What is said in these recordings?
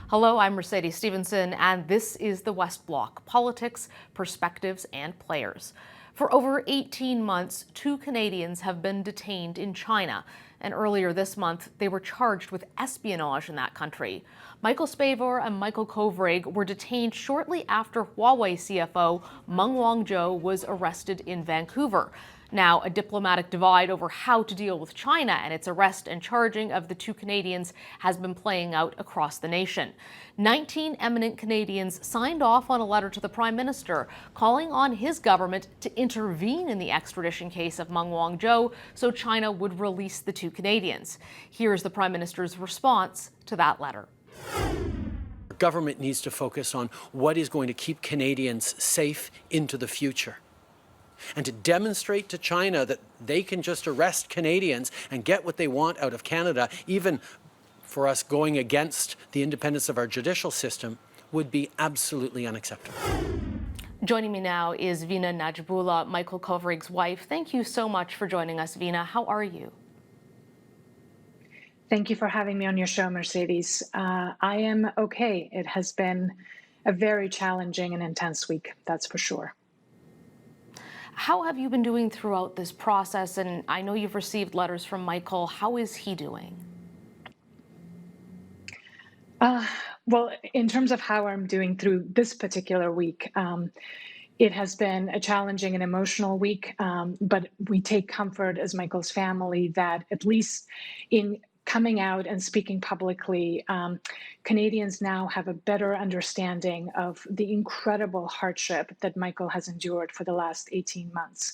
Hello, I'm Mercedes Stephenson, and this is the West Block: politics, perspectives, and players. For over 18 months, 2 Canadians have been detained in China, and earlier this month, they were charged with espionage in that country. Michael Spavor and Michael Kovrig were detained shortly after Huawei CFO Meng Wanzhou was arrested in Vancouver. Now, a diplomatic divide over how to deal with China and its arrest and charging of the 2 Canadians has been playing out across the nation. 19 eminent Canadians signed off on a letter to the Prime Minister calling on his government to intervene in the extradition case of Meng Wanzhou so China would release the 2 Canadians. Here's the Prime Minister's response to that letter. Government needs to focus on what is going to keep Canadians safe into the future, and to demonstrate to China that they can just arrest Canadians and get what they want out of Canada, even for us going against the independence of our judicial system, would be absolutely unacceptable. Joining me now is Vina Nadjibulla, Michael Kovrig's wife. Thank you so much for joining us, Vina. How are you? Thank you for having me on your show, Mercedes. I am okay. It has been a very challenging and intense week, that's for sure. How have you been doing throughout this process? And I know you've received letters from Michael. How is he doing? Well, in terms of how I'm doing through this particular week, it has been a challenging and emotional week, but we take comfort as Michael's family that at least in coming out and speaking publicly, Canadians now have a better understanding of the incredible hardship that Michael has endured for the last 18 months,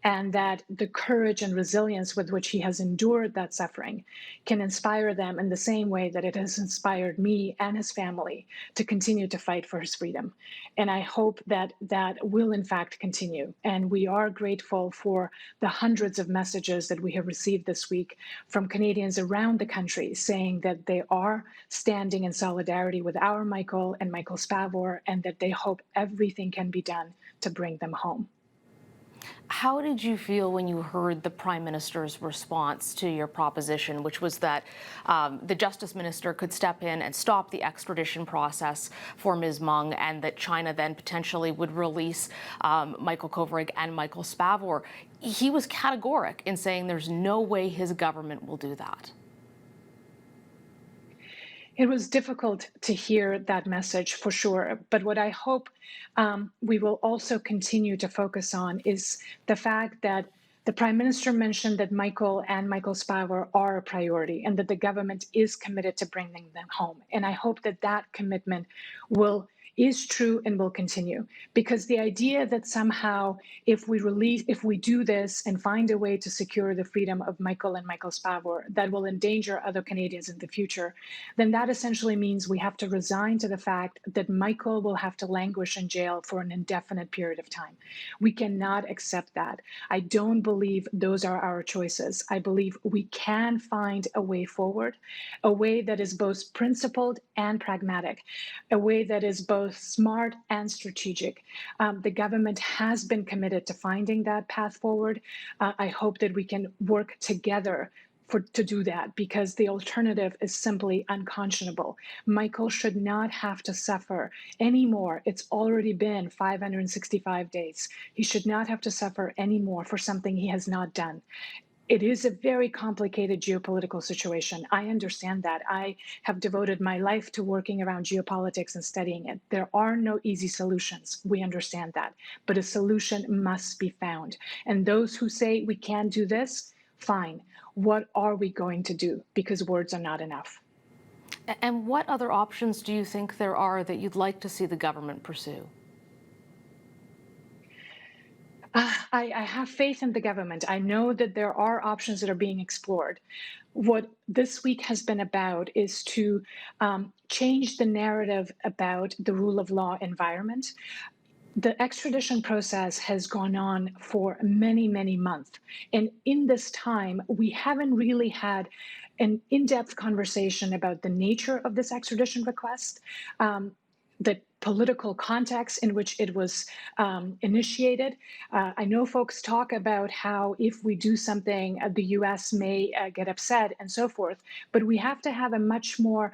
and that the courage and resilience with which he has endured that suffering can inspire them in the same way that it has inspired me and his family to continue to fight for his freedom. And I hope that that will in fact continue. And we are grateful for the hundreds of messages that we have received this week from Canadians around the country saying that they are standing in solidarity with our Michael and Michael Spavor, and that they hope everything can be done to bring them home. How did you feel when you heard the Prime Minister's response to your proposition, which was that the Justice Minister could step in and stop the extradition process for Ms. Meng, and that China then potentially would release Michael Kovrig and Michael Spavor? He was categoric in saying there's no way his government will do that. It was difficult to hear that message for sure, but what I hope we will also continue to focus on is the fact that the Prime Minister mentioned that Michael and Michael Spavor are a priority and that the government is committed to bringing them home. And I hope that that commitment is true and will continue, because the idea that somehow if we do this and find a way to secure the freedom of Michael and Michael Spavor that will endanger other Canadians in the future, then that essentially means we have to resign to the fact that Michael will have to languish in jail for an indefinite period of time. We cannot accept that. I don't believe those are our choices. I believe we can find a way forward, a way that is both principled and pragmatic, a way that is both smart and strategic. The government has been committed to finding that path forward. I hope that we can work together to do that, because the alternative is simply unconscionable. Michael should not have to suffer anymore. It's already been 565 days. He should not have to suffer anymore for something he has not done. It is a very complicated geopolitical situation. I understand that. I have devoted my life to working around geopolitics and studying it. There are no easy solutions. We understand that. But a solution must be found. And those who say we can't do this, fine. What are we going to do? Because words are not enough. And what other options do you think there are that you'd like to see the government pursue? I have faith in the government. I know that there are options that are being explored. What this week has been about is to change the narrative about the rule of law environment. The extradition process has gone on for many, many months. And in this time, we haven't really had an in-depth conversation about the nature of this extradition request. the political context in which it was initiated. I know folks talk about how if we do something, the US may get upset and so forth, but we have to have a much more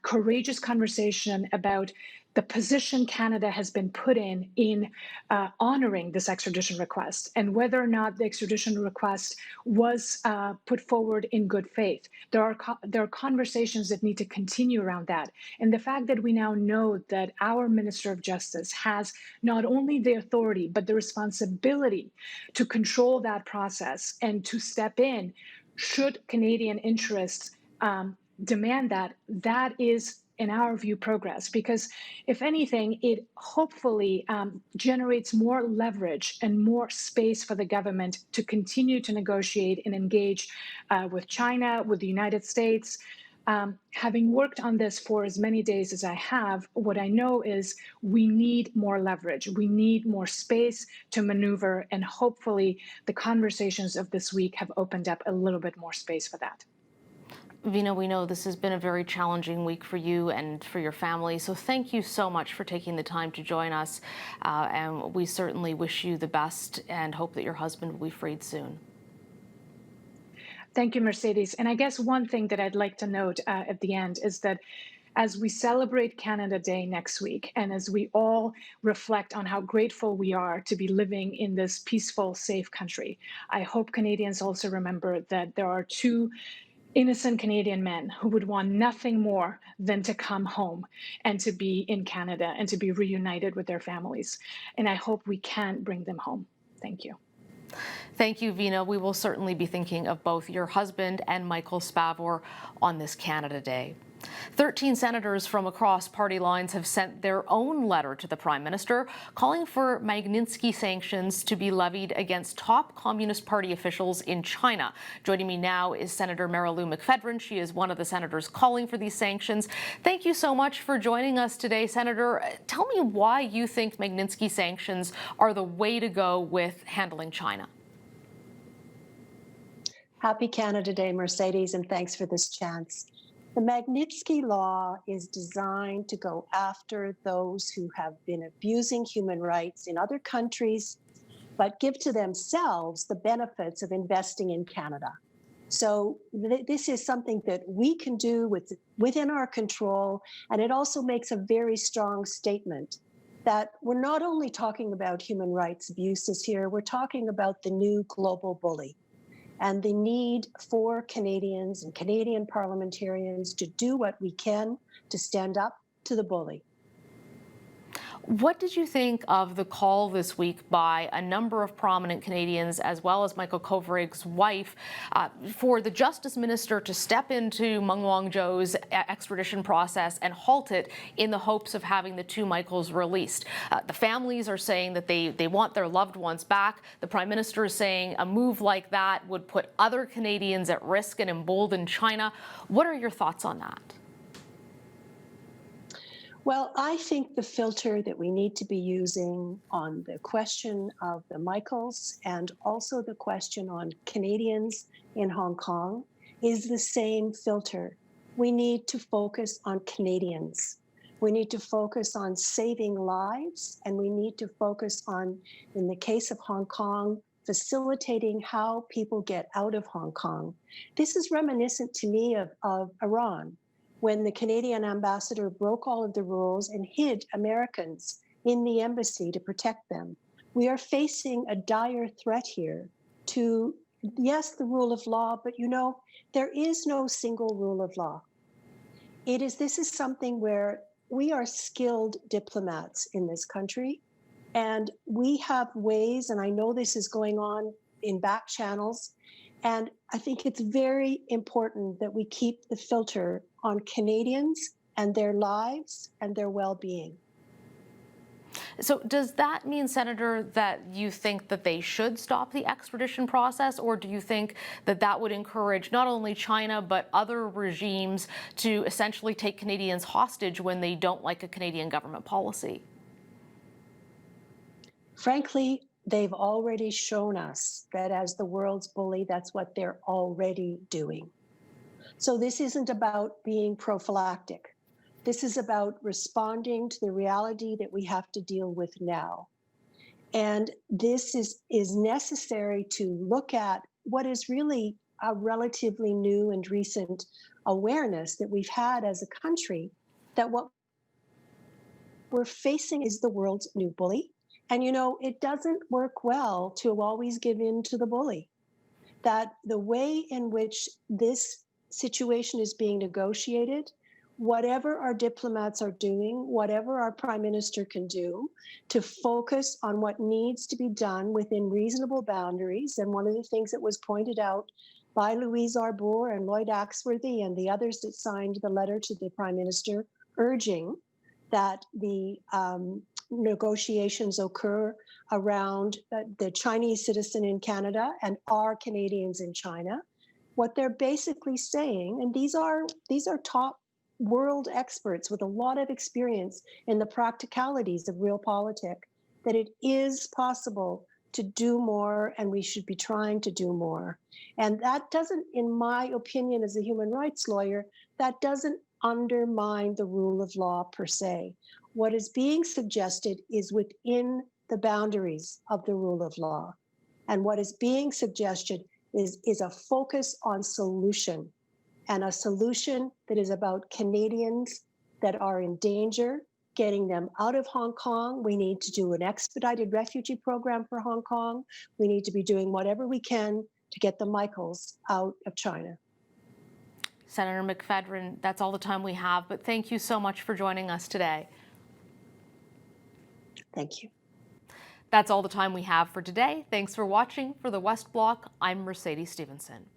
courageous conversation about the position Canada has been put in honoring this extradition request and whether or not the extradition request was put forward in good faith. There are conversations that need to continue around that. And the fact that we now know that our Minister of Justice has not only the authority, but the responsibility to control that process and to step in should Canadian interests demand that, that is, in our view, progress. Because if anything, it hopefully generates more leverage and more space for the government to continue to negotiate and engage with China, with the United States. Having worked on this for as many days as I have, what I know is we need more leverage. We need more space to maneuver, and hopefully the conversations of this week have opened up a little bit more space for that. Vina, we know this has been a very challenging week for you and for your family, so thank you so much for taking the time to join us, and we certainly wish you the best and hope that your husband will be freed soon. Thank you, Mercedes. And I guess one thing that I'd like to note at the end is that as we celebrate Canada Day next week, and as we all reflect on how grateful we are to be living in this peaceful, safe country, I hope Canadians also remember that there are two innocent Canadian men who would want nothing more than to come home and to be in Canada and to be reunited with their families. And I hope we can bring them home. Thank you. Thank you, Vina. We will certainly be thinking of both your husband and Michael Spavor on this Canada Day. 13 senators from across party lines have sent their own letter to the Prime Minister calling for Magnitsky sanctions to be levied against top Communist Party officials in China. Joining me now is Senator Marilou McPhedran. She is one of the senators calling for these sanctions. Thank you so much for joining us today, Senator. Tell me why you think Magnitsky sanctions are the way to go with handling China. Happy Canada Day, Mercedes, and thanks for this chance. The Magnitsky Law is designed to go after those who have been abusing human rights in other countries, but give to themselves the benefits of investing in Canada. So this is something that we can do within our control, and it also makes a very strong statement that we're not only talking about human rights abuses here, we're talking about the new global bully and the need for Canadians and Canadian parliamentarians to do what we can to stand up to the bully. What did you think of the call this week by a number of prominent Canadians, as well as Michael Kovrig's wife, for the Justice Minister to step into Meng Wanzhou's extradition process and halt it in the hopes of having the two Michaels released? The families are saying that they want their loved ones back. The Prime Minister is saying a move like that would put other Canadians at risk and embolden China. What are your thoughts on that? Well, I think the filter that we need to be using on the question of the Michaels and also the question on Canadians in Hong Kong is the same filter. We need to focus on Canadians. We need to focus on saving lives, and we need to focus on, in the case of Hong Kong, facilitating how people get out of Hong Kong. This is reminiscent to me of Iran, when the Canadian ambassador broke all of the rules and hid Americans in the embassy to protect them. We are facing a dire threat here to, yes, the rule of law, but there is no single rule of law. This is something where we are skilled diplomats in this country, and we have ways, and I know this is going on in back channels, and I think it's very important that we keep the filter on Canadians and their lives and their well-being. So does that mean, Senator, that you think that they should stop the extradition process, or do you think that that would encourage not only China but other regimes to essentially take Canadians hostage when they don't like a Canadian government policy? Frankly, they've already shown us that as the world's bully, that's what they're already doing. So this isn't about being prophylactic. This is about responding to the reality that we have to deal with now. And this is necessary to look at what is really a relatively new and recent awareness that we've had as a country, that what we're facing is the world's new bully. And it doesn't work well to always give in to the bully. That the way in which this situation is being negotiated, whatever our diplomats are doing, whatever our prime minister can do to focus on what needs to be done within reasonable boundaries. And one of the things that was pointed out by Louise Arbour and Lloyd Axworthy and the others that signed the letter to the prime minister urging that the negotiations occur around the Chinese citizen in Canada and our Canadians in China. What they're basically saying, and these are top world experts with a lot of experience in the practicalities of realpolitik, that it is possible to do more, and we should be trying to do more. And that doesn't, in my opinion as a human rights lawyer, that doesn't undermine the rule of law per se. What is being suggested is within the boundaries of the rule of law. And what is being suggested is a focus on solution, and a solution that is about Canadians that are in danger, getting them out of Hong Kong. We need to do an expedited refugee program for Hong Kong. We need to be doing whatever we can to get the Michaels out of China. Senator McPhedran, that's all the time we have, but thank you so much for joining us today. Thank you. That's all the time we have for today. Thanks for watching. For the West Block, I'm Mercedes Stephenson.